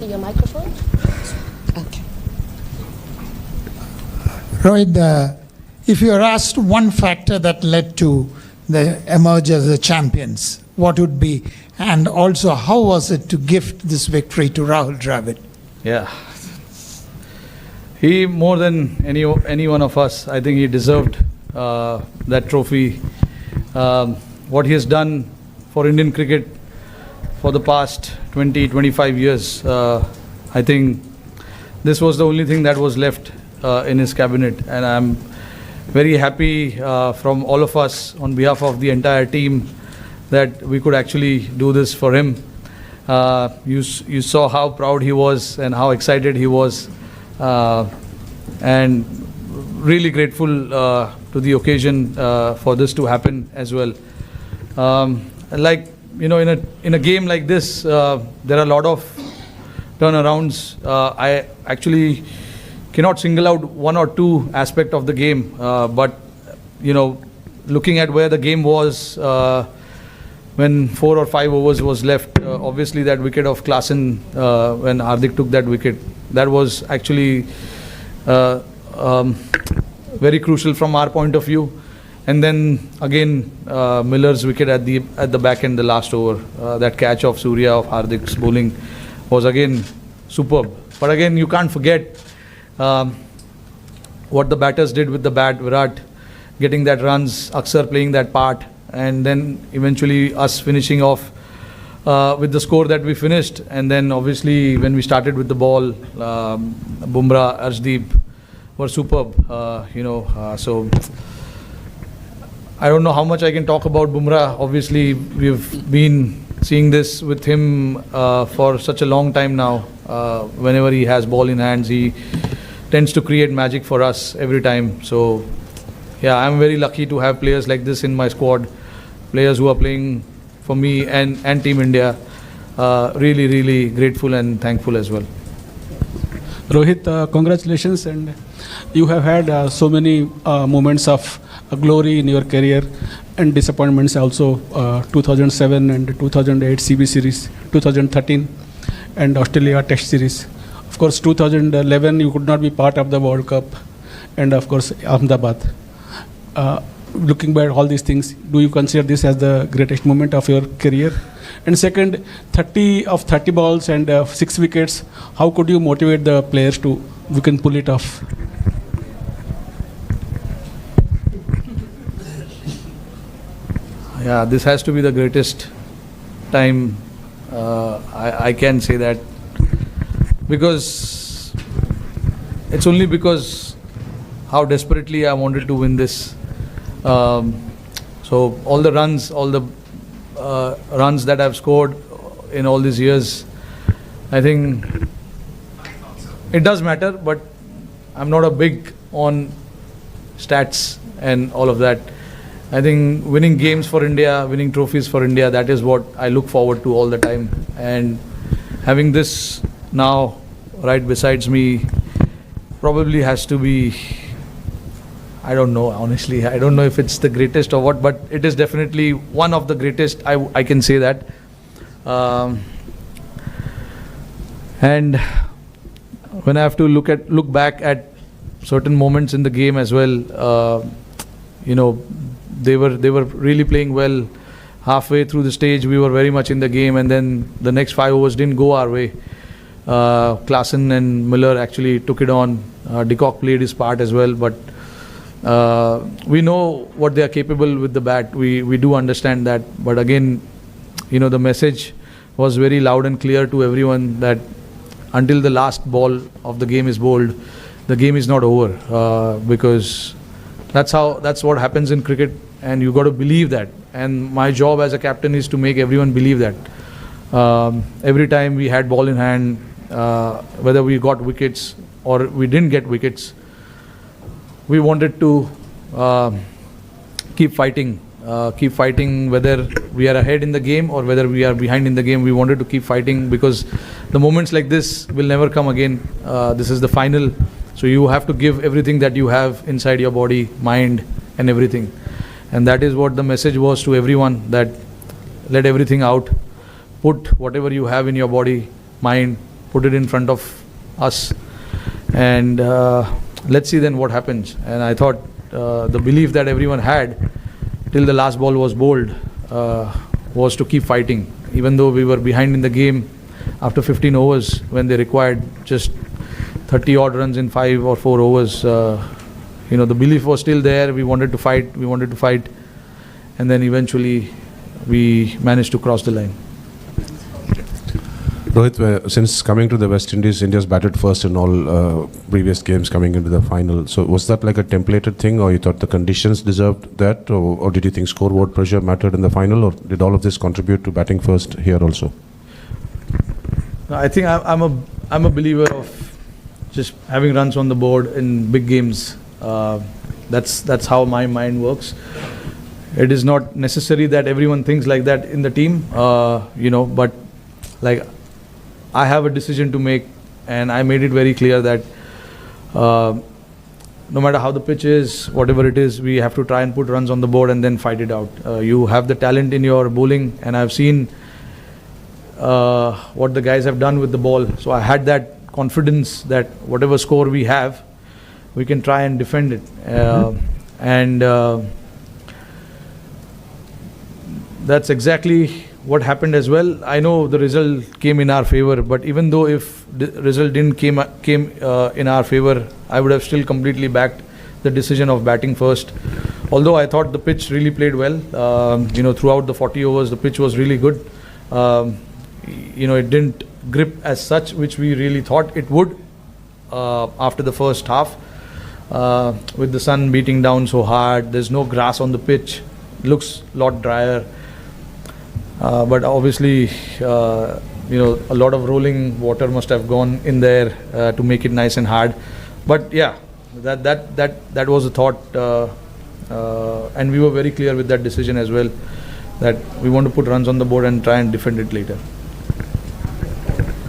your microphone. Okay. Rohit, if you are asked one factor that led to the emerge as the champions, what would be? And also, how was it to gift this victory to Rahul Dravid? Yeah. He, more than any one of us, I think he deserved that trophy. What he has done for Indian cricket for the past 20-25 years, I think this was the only thing that was left in his cabinet. And I'm very happy from all of us on behalf of the entire team that we could actually do this for him. You saw how proud he was and how excited he was, and really grateful to the occasion for this to happen as well. Like, you know, in a game like this, there are a lot of turnarounds. I actually cannot single out one or two aspects of the game, but you know, looking at where the game was when 4 or 5 overs was left, obviously that wicket of Klaasen, when Hardik took that wicket, that was actually very crucial from our point of view. And then again, Miller's wicket at the back end, the last over, that catch of Surya, of Hardik's bowling was again superb. But again, you can't forget what the batters did with the bat. Virat getting that runs, Akshar playing that part, and then eventually us finishing off with the score that we finished. And then obviously when we started with the ball, Bumrah, Arshdeep were superb. So I don't know how much I can talk about Bumrah. Obviously we've been seeing this with him for such a long time now. Whenever he has ball in hands, he tends to create magic for us every time. So yeah, I'm very lucky to have players like this in my squad, players who are playing for me and Team India. Really, really grateful and thankful as well. Rohit, congratulations, and you have had so many moments of glory in your career and disappointments also. 2007 and 2008 CB series, 2013 and Australia Test series. Of course, 2011 you could not be part of the World Cup, and of course Ahmedabad. Looking back at all these things, do you consider this as the greatest moment of your career? And second, 30 balls and 6 wickets, how could you motivate the players to, we can pull it off? Yeah, this has to be the greatest time. I can say that because it's only because how desperately I wanted to win this. So all the runs that I've scored in all these years, I think it does matter, but I'm not a big on stats and all of that. I think winning games for India, winning trophies for India, that is what I look forward to all the time. And having this now right besides me probably has to be, I don't know, honestly. I don't know if it's the greatest or what, but it is definitely one of the greatest. I can say that. And when I have to look back at certain moments in the game as well, they were really playing well. Halfway through the stage, we were very much in the game, and then the next 5 overs didn't go our way. Klaasen and Miller actually took it on. De Kock played his part as well, but we know what they are capable with the bat. We do understand that, but again, the message was very loud and clear to everyone that until the last ball of the game is bowled, the game is not over, because that's what happens in cricket, and you got to believe that. And my job as a captain is to make everyone believe that. Every time we had ball in hand, whether we got wickets or we didn't get wickets, we wanted to keep fighting, whether we are ahead in the game or whether we are behind in the game. We wanted to keep fighting because the moments like this will never come again. This is the final, so you have to give everything that you have inside your body, mind and everything. And that is what the message was to everyone, that let everything out, put whatever you have in your body, mind put it in front of us, and let's see then what happens. And I thought the belief that everyone had till the last ball was bowled was to keep fighting, even though we were behind in the game after 15 overs when they required just 30 odd runs in 5 or 4 overs. The belief was still there. We wanted to fight, and then eventually we managed to cross the line. Rohit, since coming to the West Indies, India's batted first in all previous games coming into the final. So was that like a templated thing, or you thought the conditions deserved that, or did you think scoreboard pressure mattered in the final, or did all of this contribute to batting first here also? I think I'm a believer of just having runs on the board in big games. That's how my mind works. It is not necessary that everyone thinks like that in the team, but like I have a decision to make, and I made it very clear that no matter how the pitch is, whatever it is, we have to try and put runs on the board and then fight it out. You have the talent in your bowling, and I've seen what the guys have done with the ball. So I had that confidence that whatever score we have, we can try and defend it. And that's exactly what happened as well. I know the result came in our favor, but even though if the result didn't came in our favor, I would have still completely backed the decision of batting first. Although I thought the pitch really played well, throughout the 40 overs, the pitch was really good. It didn't grip as such, which we really thought it would after the first half. With the sun beating down so hard, there's no grass on the pitch, looks a lot drier. But obviously, a lot of rolling water must have gone in there to make it nice and hard. But yeah, that was a thought, and we were very clear with that decision as well, that we want to put runs on the board and try and defend it later.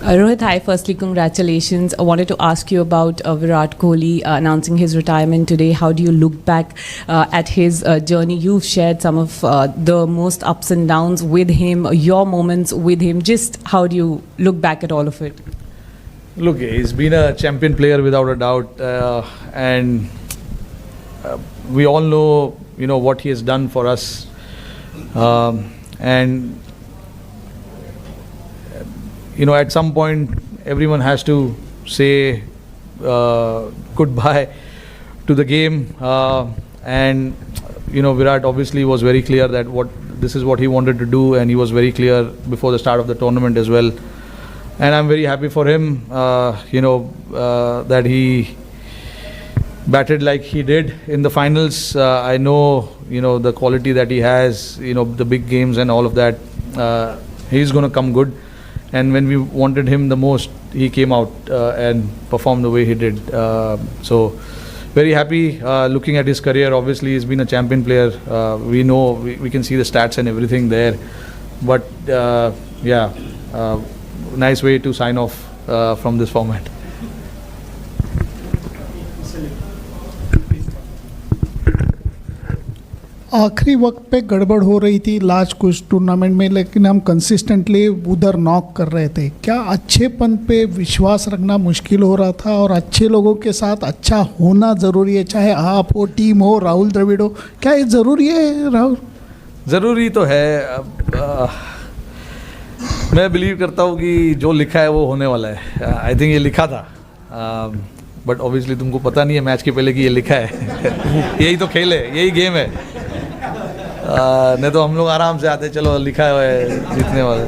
Rohit, hi. Firstly, congratulations. I wanted to ask you about Virat Kohli announcing his retirement today. How do you look back at his journey? You've shared some of the most ups and downs with him, your moments with him. Just how do you look back at all of it? Look, he's been a champion player without a doubt, and we all know, what he has done for us, and at some point, everyone has to say goodbye to the game. And Virat obviously was very clear that this is what he wanted to do, and he was very clear before the start of the tournament as well. And I'm very happy for him, that he batted like he did in the finals. I know, the quality that he has, the big games and all of that. He's going to come good. And when we wanted him the most, he came out and performed the way he did. So very happy looking at his career. Obviously, he's been a champion player. We know, we can see the stats and everything there. But nice way to sign off from this format. आखिरी वक्त पे गड़बड़ हो रही थी last कुछ tournament में, लेकिन हम कंसिस्टेंटली उधर नॉक कर रहे थे. क्या अच्छेपन पे विश्वास रखना मुश्किल हो रहा था, और अच्छे लोगों के साथ अच्छा होना ज़रूरी है, चाहे आप हो, टीम हो, राहुल द्रविड़ हो? क्या ये ज़रूरी है राहुल? ज़रूरी तो है. मैं बिलीव करता हूँ कि जो लिखा है वो होने वाला है. आई थिंक ये लिखा था, बट ऑब्वियसली तुमको पता नहीं है मैच के पहले कि ये लिखा है. यही तो खेल है, यही गेम है. नहीं तो हम लोग आराम से आते, चलो लिखा है जीतने वाले.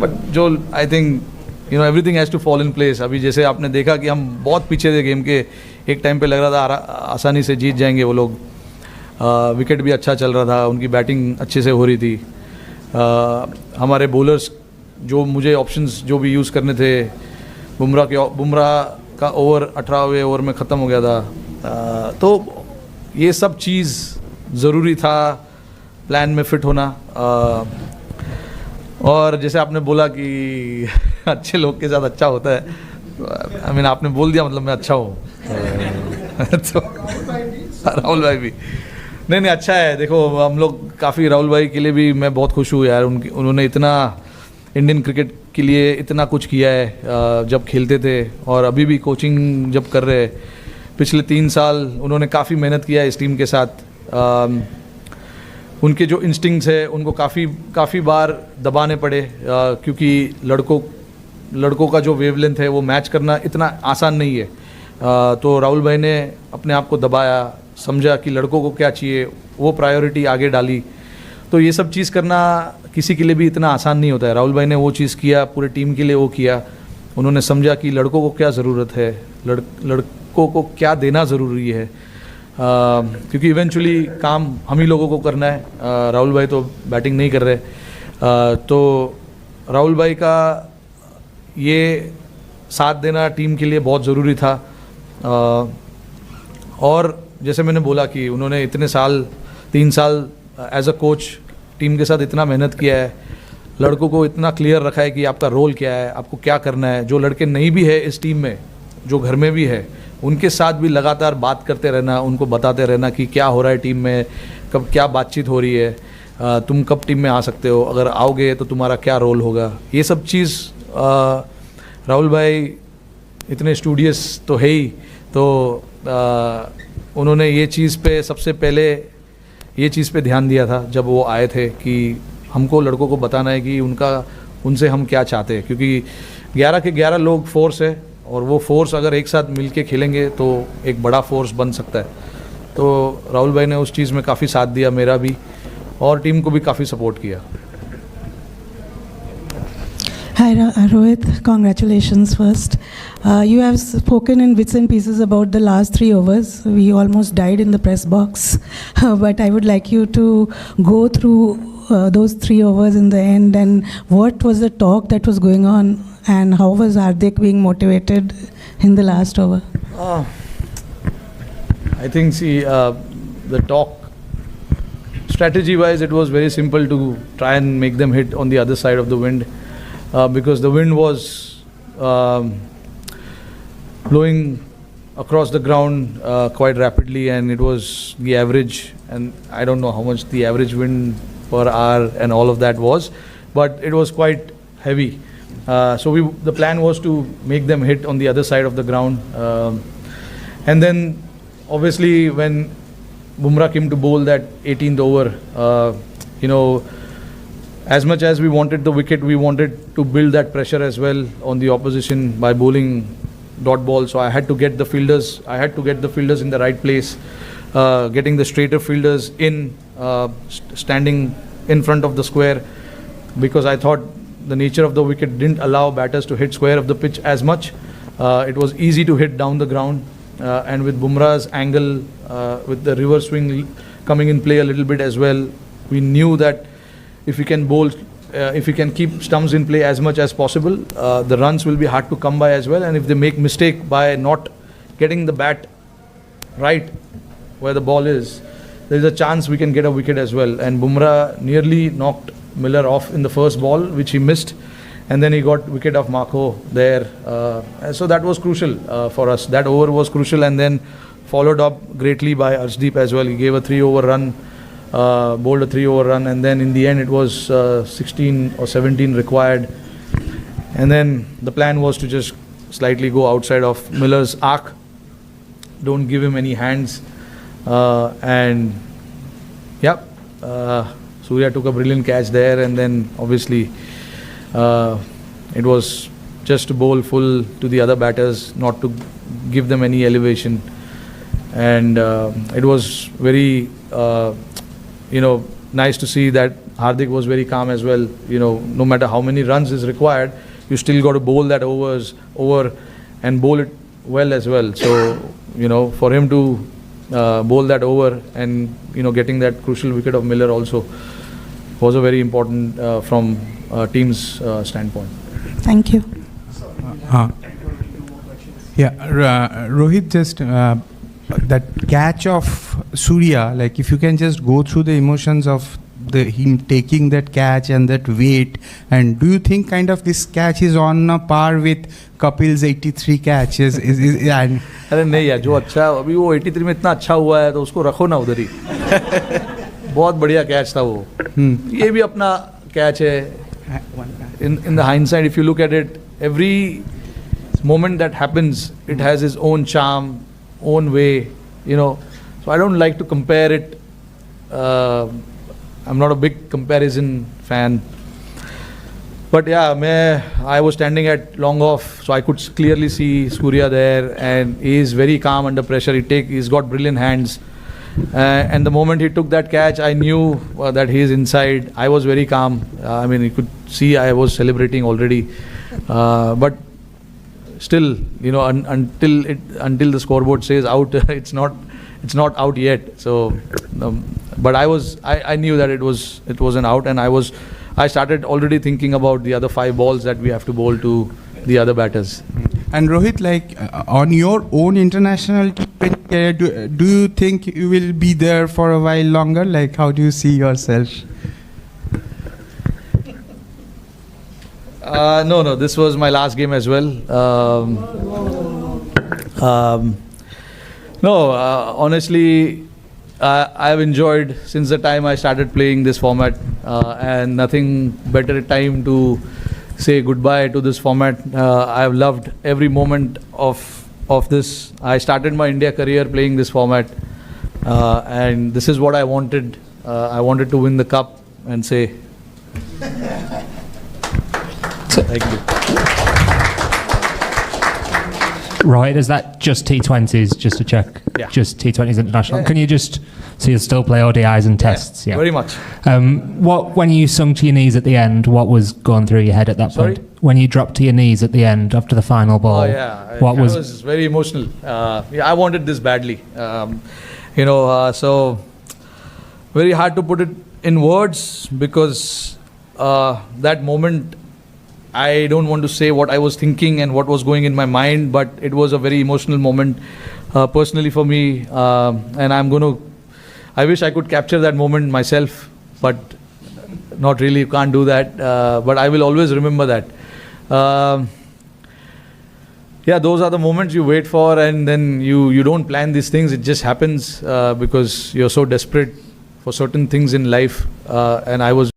बट जो I think everything has to fall in place. अभी जैसे आपने देखा कि हम बहुत पीछे थे गेम के, एक टाइम पे लग रहा था आसानी से जीत जाएंगे वो लोग. विकेट भी अच्छा चल रहा था, उनकी बैटिंग अच्छे से हो रही थी. हमारे बॉलर्स जो मुझे ऑप्शंस जो भी यूज़ करने थे, बुमराह का ओवर 18वें ओवर में ख़त्म हो गया था. तो ये सब चीज़ ज़रूरी था, प्लान में फिट होना. और जैसे आपने बोला कि अच्छे लोग के साथ अच्छा होता है, आई मीन आपने बोल दिया, मतलब मैं अच्छा हूँ. तो राहुल भाई भी नहीं अच्छा है. देखो हम लोग काफ़ी, राहुल भाई के लिए भी मैं बहुत खुश हूँ यार. उन्होंने इतना इंडियन क्रिकेट के लिए इतना कुछ किया है जब खेलते थे, और अभी भी कोचिंग जब कर रहे हैं। पिछले 3 साल उन्होंने काफ़ी मेहनत किया है इस टीम के साथ। उनके जो इंस्टिंक्ट्स है उनको काफ़ी बार दबाने पड़े, क्योंकि लड़कों का जो वेवलेंथ है वो मैच करना इतना आसान नहीं है। तो राहुल भाई ने अपने आप को दबाया, समझा कि लड़कों को क्या चाहिए, वो प्रायोरिटी आगे डाली। तो ये सब चीज़ करना किसी के लिए भी इतना आसान नहीं होता है। राहुल भाई ने वो चीज़ किया, पूरे टीम के लिए वो किया। उन्होंने समझा कि लड़कों को क्या ज़रूरत है, लड़कों को क्या देना ज़रूरी है, क्योंकि इवेंचुअली काम हम ही लोगों को करना है। राहुल भाई तो बैटिंग नहीं कर रहे। तो राहुल भाई का ये साथ देना टीम के लिए बहुत ज़रूरी था। और जैसे मैंने बोला कि उन्होंने इतने साल 3 साल एज अ कोच टीम के साथ इतना मेहनत किया है, लड़कों को इतना क्लियर रखा है कि आपका रोल क्या है, आपको क्या करना है। जो लड़के नहीं भी है इस टीम में, जो घर में भी है, उनके साथ भी लगातार बात करते रहना, उनको बताते रहना कि क्या हो रहा है टीम में, कब क्या बातचीत हो रही है, तुम कब टीम में आ सकते हो, अगर आओगे तो तुम्हारा क्या रोल होगा। ये सब चीज़ राहुल भाई इतने स्टूडियस तो है ही, तो उन्होंने ये चीज़ पे सबसे पहले ये चीज़ पे ध्यान दिया था जब वो आए थे, कि हमको लड़कों को बताना है कि उनसे हम क्या चाहते हैं। क्योंकि 11 के 11 लोग फोर्स है, और वो फोर्स अगर एक साथ मिल के खेलेंगे तो एक बड़ा फोर्स बन सकता है। तो राहुल भाई ने उस चीज़ में काफ़ी साथ दिया, मेरा भी, और टीम को भी काफ़ी सपोर्ट किया। Hi Rohit, congratulations first. You have spoken in bits and pieces about the last 3 overs. We almost died in the press box, but I would like you to go through those 3 overs in the end, and what was the talk that was going on, and how was Hardik being motivated in the last over? I think, the talk, strategy-wise, it was very simple to try and make them hit on the other side of the wind. Because the wind was blowing across the ground quite rapidly, and it was the average, and I don't know how much the average wind per hour and all of that was, but it was quite heavy. So the plan was to make them hit on the other side of the ground, and then obviously when Bumrah came to bowl that 18th over, as much as we wanted the wicket, we wanted to build that pressure as well on the opposition by bowling dot ball. So I had to get the fielders in the right place, getting the straighter fielders in, standing in front of the square, because I thought the nature of the wicket didn't allow batters to hit square of the pitch as much. It was easy to hit down the ground, and with Bumrah's angle, with the reverse swing coming in play a little bit as well, we knew that if we can bowl, if we can keep stumps in play as much as possible, the runs will be hard to come by as well. And if they make mistake by not getting the bat right where the ball is, there is a chance we can get a wicket as well. And Bumrah nearly knocked Miller off in the first ball, which he missed, and then he got wicket of Marco there. So that was crucial for us. That over was crucial, and then followed up greatly by Arshdeep as well. He gave a 3-over run. Bowled a 3-over run, and then in the end it was 16 or 17 required, and then the plan was to just slightly go outside of Miller's arc, don't give him any hands, and Surya took a brilliant catch there, and then obviously it was just to bowl full to the other batters, not to give them any elevation, and it was very nice to see that Hardik was very calm as well. No matter how many runs is required, you still got to bowl that over and bowl it well as well. So, for him to bowl that over and, getting that crucial wicket of Miller also was a very important from team's standpoint. Thank you. Rohit, just that catch of Surya, like if you can just go through the emotions of him taking that catch and that weight, and do you think kind of this catch is on a par with Kapil's 83 catches? अरे नहीं यार, जो अच्छा अभी वो 83 में इतना अच्छा हुआ है तो उसको रखो ना उधर ही। बहुत बढ़िया कैच था वो। ये भी अपना कैच है। in the hindsight, if you look at it, every moment that happens, it has its own charm, own way, you know. So I don't like to compare it. I'm not a big comparison fan. But yeah, I was standing at long off, so I could clearly see Surya there, and he is very calm under pressure. He's got brilliant hands. And the moment he took that catch, I knew that he is inside. I was very calm. I mean, you could see I was celebrating already. But still, you know, until the scoreboard says out, it's not out yet. So, but I knew that it wasn't out, and I started already thinking about the other 5 balls that we have to bowl to the other batters. And Rohit, like on your own international T20 career, do you think you will be there for a while longer? Like, how do you see yourself? No, this was my last game as well. Honestly, I've enjoyed since the time I started playing this format, and nothing better time to say goodbye to this format. I've loved every moment of this. I started my India career playing this format, and this is what I wanted. I wanted to win the cup and say thank you. Right, is that just T20s, just to check? Yeah. Just T20s international. Yeah. Can you just, so you still play ODIs and tests? Yeah, very much. When you sunk to your knees at the end, what was going through your head at that Sorry? point? When you dropped to your knees at the end after the final ball, I was very emotional. I wanted this badly. So very hard to put it in words, because that moment, I don't want to say what I was thinking and what was going in my mind, but it was a very emotional moment personally for me, and I wish I could capture that moment myself, but not really, can't do that, but I will always remember that. Those are the moments you wait for, and then you don't plan these things, it just happens because you're so desperate for certain things in life, and I was